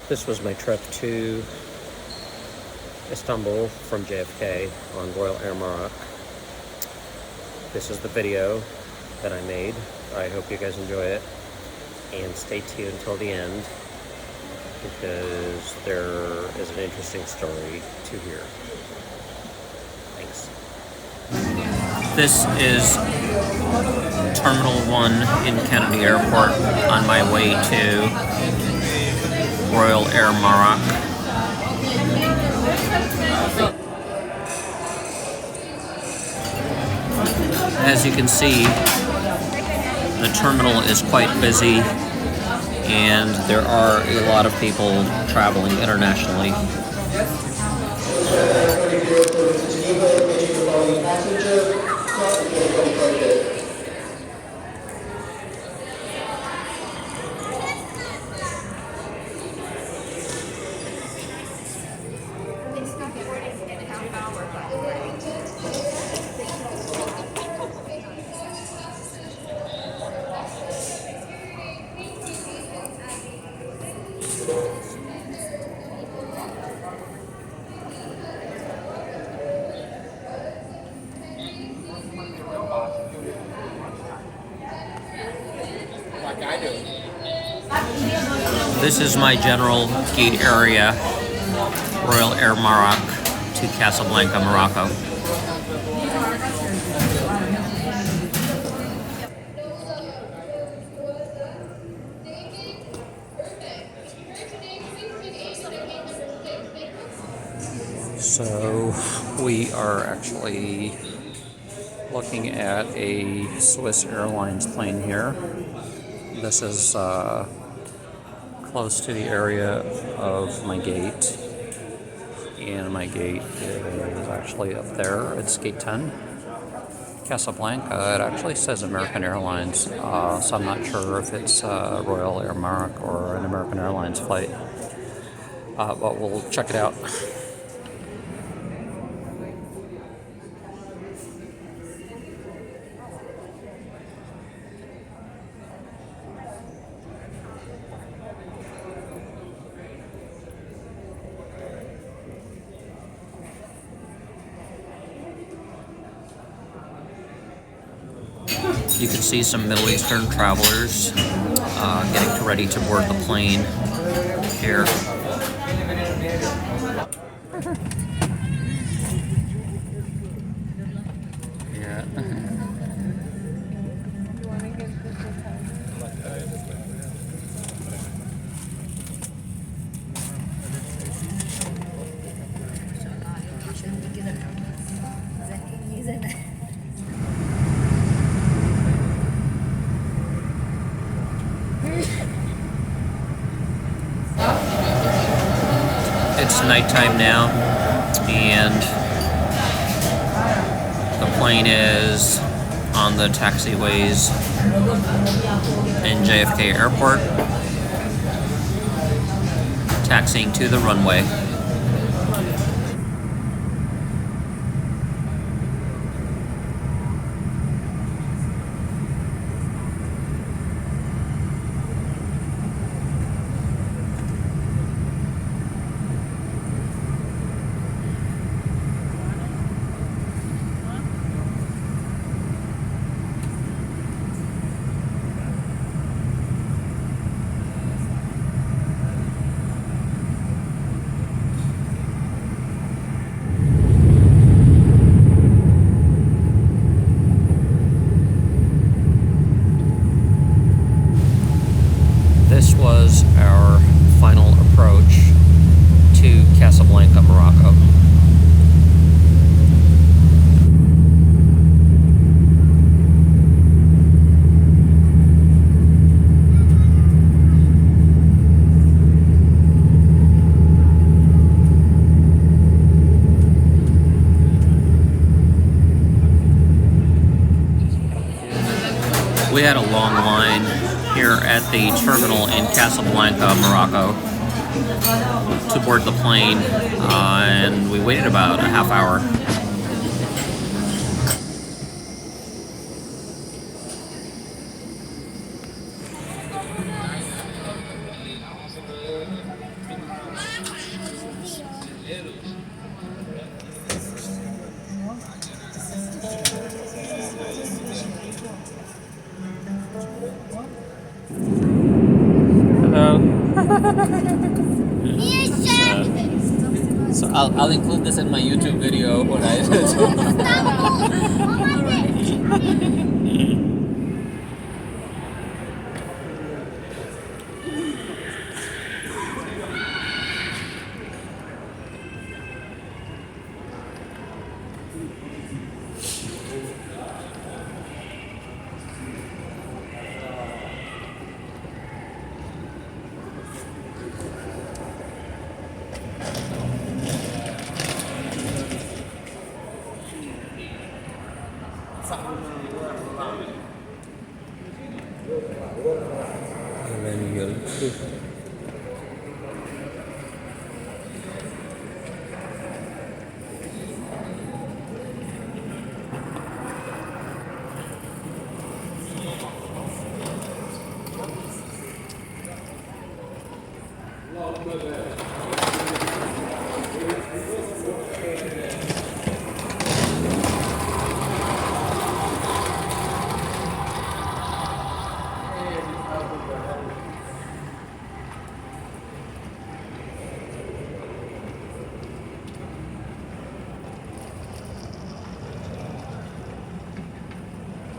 This was my trip to Istanbul from JFK on Royal Air Maroc. This is the video that I made. I hope you guys enjoy it, and stay tuned until the end because there is an interesting story to hear. Thanks. This is Terminal 1 in Kennedy Airport on my way to Royal Air Maroc. As you can see, the terminal is quite busy and there are a lot of people traveling internationally. This is my general gate area, Royal Air Maroc to Casablanca, Morocco. So we are actually looking at a Swiss Airlines plane here. This is close to the area of my gate, and my gate is actually up there. It's gate 10. Casablanca, it actually says American Airlines, so I'm not sure if it's Royal Air Maroc or an American Airlines flight, but we'll check it out. You can see some Middle Eastern travelers getting ready to board the plane here. Yeah. It's nighttime now, and the plane is on the taxiways in JFK Airport, taxiing to the runway. This was our final approach to Casablanca, Morocco. We had a long line here at the terminal in Casablanca, Morocco to board the plane, and we waited about a half hour. So I'll include this in my YouTube video when I.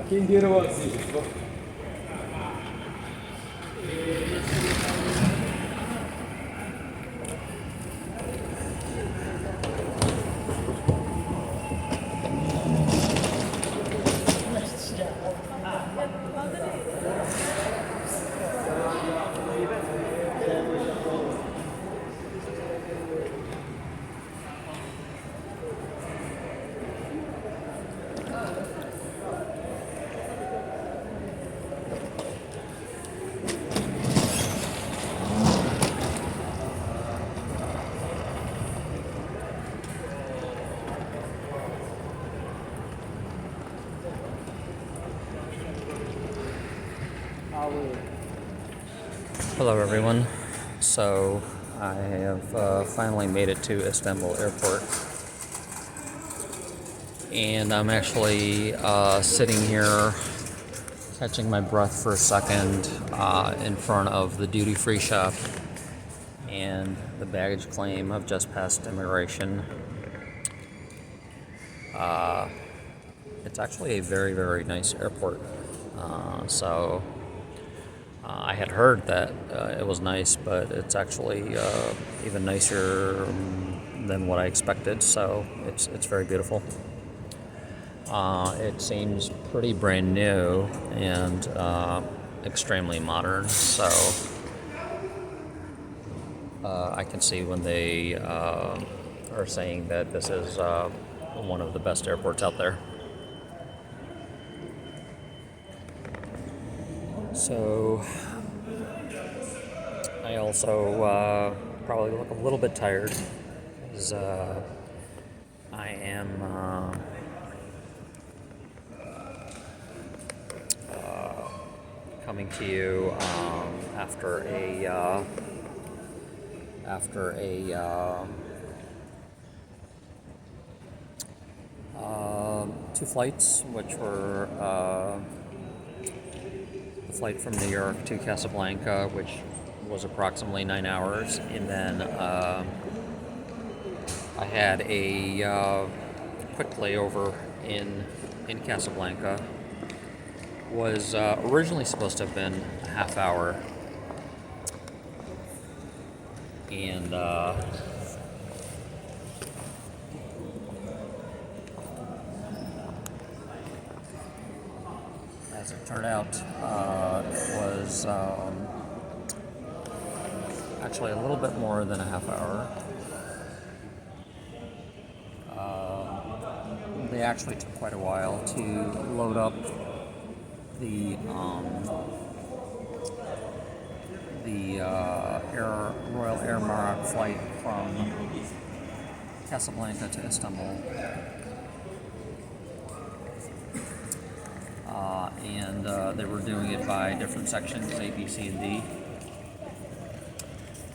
Quem dera o oxigênio. Hello everyone. So I have finally made it to Istanbul Airport, and I'm actually sitting here catching my breath for a second in front of the duty-free shop and the baggage claim. I've just passed immigration. It's actually a very, very nice airport. I had heard that it was nice, but it's actually even nicer than what I expected. So it's very beautiful. It seems pretty brand new and extremely modern. So I can see when they are saying that this is one of the best airports out there. So I also probably look a little bit tired because I am coming to you after two flights, which were the flight from New York to Casablanca, which was approximately 9 hours, and then I had a quick layover in Casablanca. Was originally supposed to have been a half hour, and as it turned out, it was actually a little bit more than a half hour. They actually took quite a while to load up the Royal Air Maroc flight from Casablanca to Istanbul. And they were doing it by different sections, A, B, C, and D.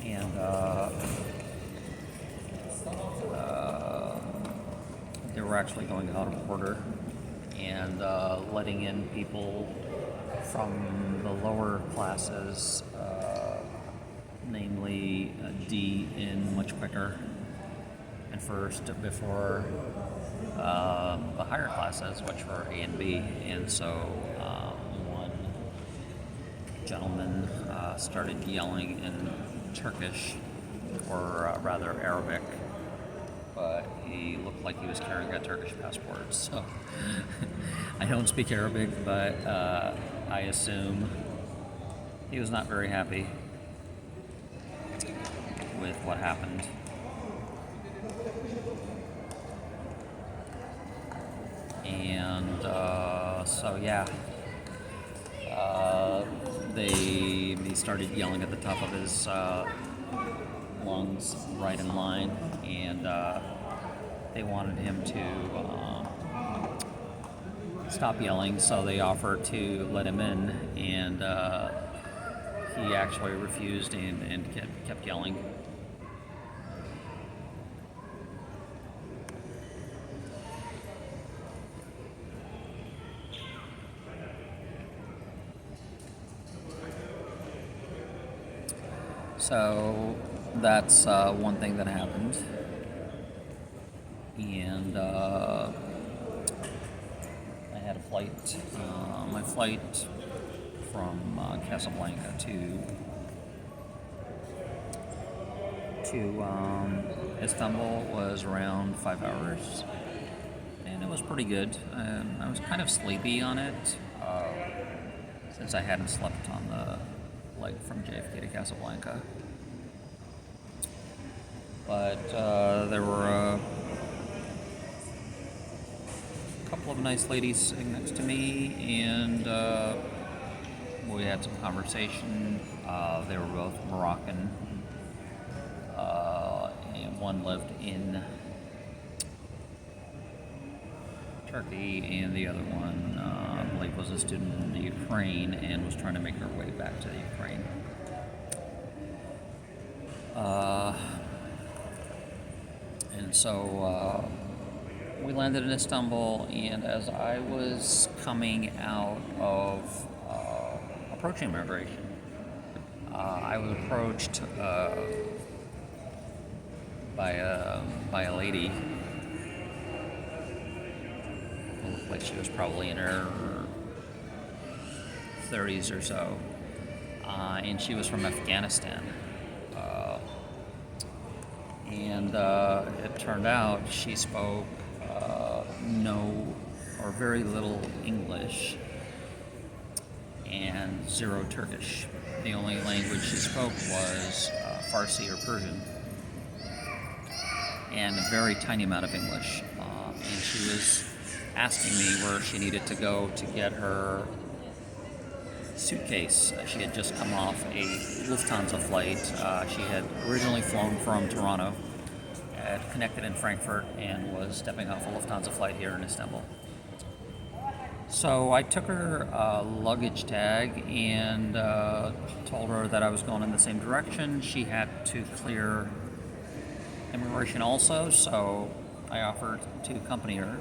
And they were actually going out of order and letting in people from the lower classes namely D in much quicker and first before the higher classes, which were A and B. And so one gentleman started yelling in Turkish, or rather Arabic, but he looked like he was carrying a Turkish passport. So I don't speak Arabic, but I assume he was not very happy with what happened. And so yeah, he started yelling at the top of his lungs right in line, and they wanted him to stop yelling, so they offered to let him in, and he actually refused and kept yelling. So that's one thing that happened, and I had a flight. My flight from Casablanca to Istanbul was around 5 hours, and it was pretty good. I was kind of sleepy on it since I hadn't slept on the flight from JFK to Casablanca. But there were a couple of nice ladies sitting next to me, and we had some conversation. They were both Moroccan, and one lived in Turkey, and the other one, I believe, was a student in the Ukraine and was trying to make her way back to the Ukraine. And so we landed in Istanbul, and as I was coming out of approaching immigration, I was approached by a lady who looked like she was probably in her 30s or so, and she was from Afghanistan. And it turned out she spoke no or very little English and zero Turkish. The only language she spoke was Farsi or Persian, and a very tiny amount of English. And she was asking me where she needed to go to get her suitcase. She had just come off a Lufthansa flight. She had originally flown from Toronto, had connected in Frankfurt, and was stepping off a Lufthansa flight here in Istanbul. So I took her luggage tag and told her that I was going in the same direction. She had to clear immigration also, so I offered to accompany her.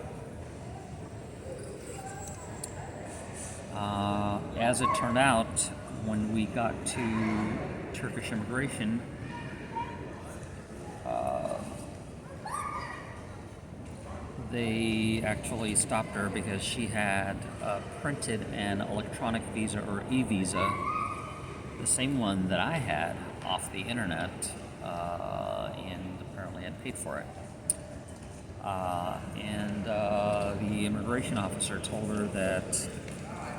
As it turned out, when we got to Turkish immigration, they actually stopped her because she had printed an electronic visa, or e-visa, the same one that I had off the internet, and apparently had paid for it. And the immigration officer told her that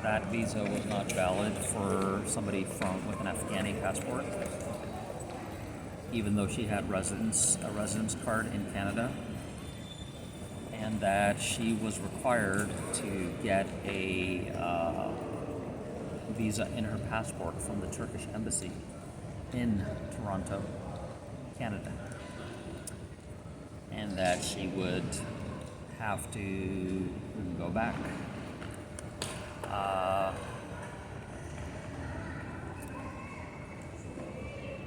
that visa was not valid for somebody with an Afghani passport, even though she had a residence card in Canada, and that she was required to get a visa in her passport from the Turkish embassy in Toronto, Canada, and that she would have to go back.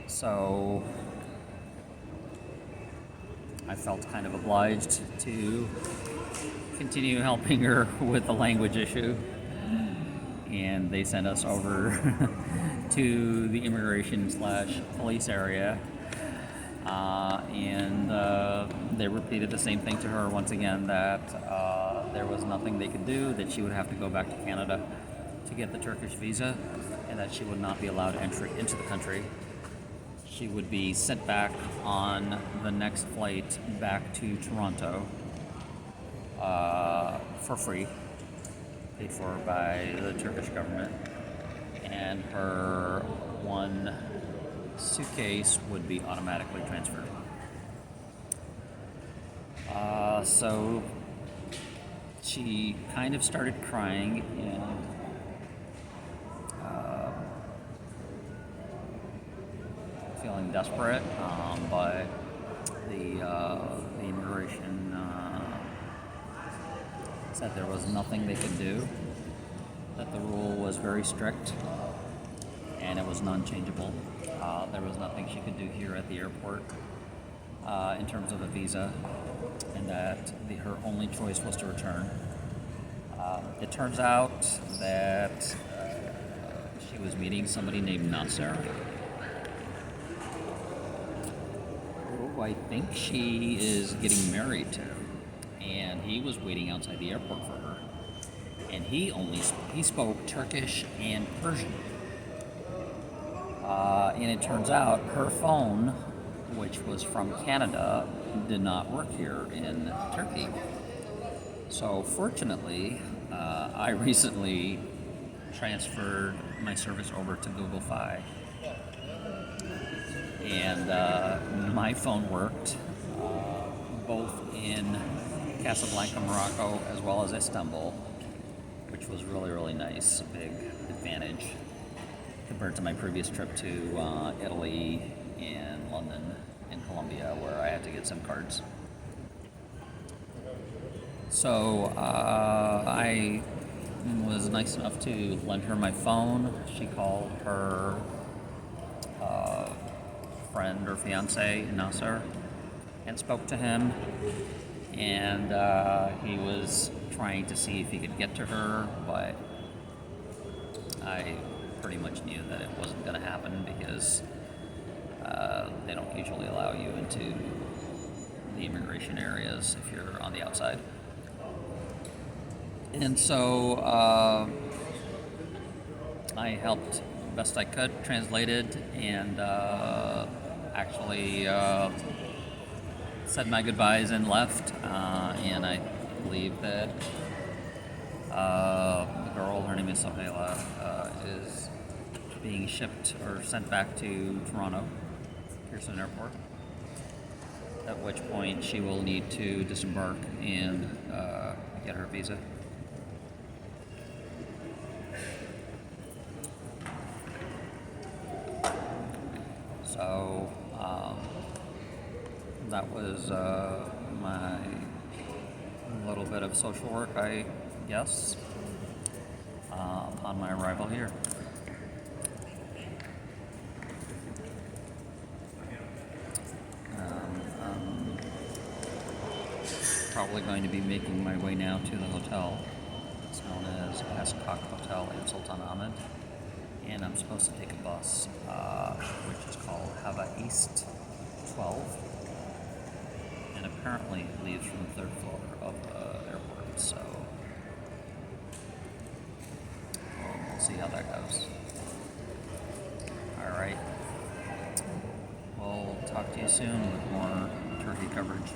So I felt kind of obliged to continue helping her with the language issue, and they sent us over to the immigration/police area, and they repeated the same thing to her once again, that there was nothing they could do, that she would have to go back to Canada to get the Turkish visa, and that she would not be allowed entry into the country. She would be sent back on the next flight back to Toronto for free, paid for by the Turkish government, and her one suitcase would be automatically transferred. So she kind of started crying and feeling desperate, but the immigration said there was nothing they could do, that the rule was very strict and it was non-changeable. There was nothing she could do here at the airport in terms of a visa, and that her only choice was to return. It turns out that she was meeting somebody named Nasser, who I think she is getting married to, and he was waiting outside the airport for her, and he spoke Turkish and Persian. And it turns out her phone, which was from Canada, did not work here in Turkey. So fortunately, I recently transferred my service over to Google Fi, and my phone worked both in Casablanca, Morocco, as well as Istanbul, which was really, really nice, a big advantage compared to my previous trip to Italy and London and Colombia, where I had to get SIM cards. So I was nice enough to lend her my phone. She called her friend or fiance, Nasser, and spoke to him, and he was trying to see if he could get to her, but I pretty much knew that it wasn't going to happen, because they don't usually allow you into the immigration areas if you're on the outside. And so I helped best I could, translated, and actually said my goodbyes and left. And I believe that the girl, her name is Sohaila, is being shipped or sent back to Toronto, Pearson Airport, at which point she will need to disembark and get her visa. So that was my little bit of social work, I guess, upon my arrival here. I'm probably going to be making my way now to the hotel. It's known as Ascot Hotel in Sultan Ahmed, and I'm supposed to take a bus, which is called Hava East 12, and apparently it leaves from the third floor of the airport, so we'll see how that goes. Alright, we'll talk to you soon with more Turkey coverage.